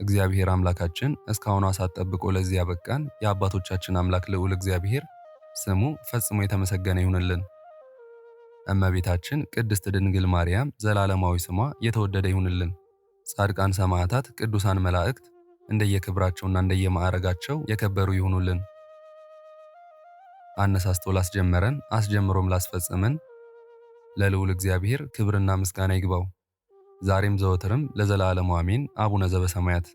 እግዚአብሔር አምላካችን እስካሁኗ ሰዓት ጠብቆ ለዚህ ያበቃን የአባቶቻችን አምላክ ልዑል እግዚአብሔር ስሙ ፈጽሞ የተመሰገነ ይሁንልን። እመቤታችን ቅድስት ድንግል ማርያም ዘላለማዊ ስሟ የተወደደ ይሁንልን። ጻድቃን ሰማዕታት፣ ቅዱሳን መላእክት እንደየክብራቸውና እንደየማዕረጋቸው የከበሩ ይሁኑልን። አነሳስቶ ላስጀመረን አስጀምሮም ላስፈጸመን ለልዑል እግዚአብሔር ክብርና ምስጋና ይግባው ዛሬም ዘወትርም ለዘላለሙ አሜን። አቡነ ዘበሰማያት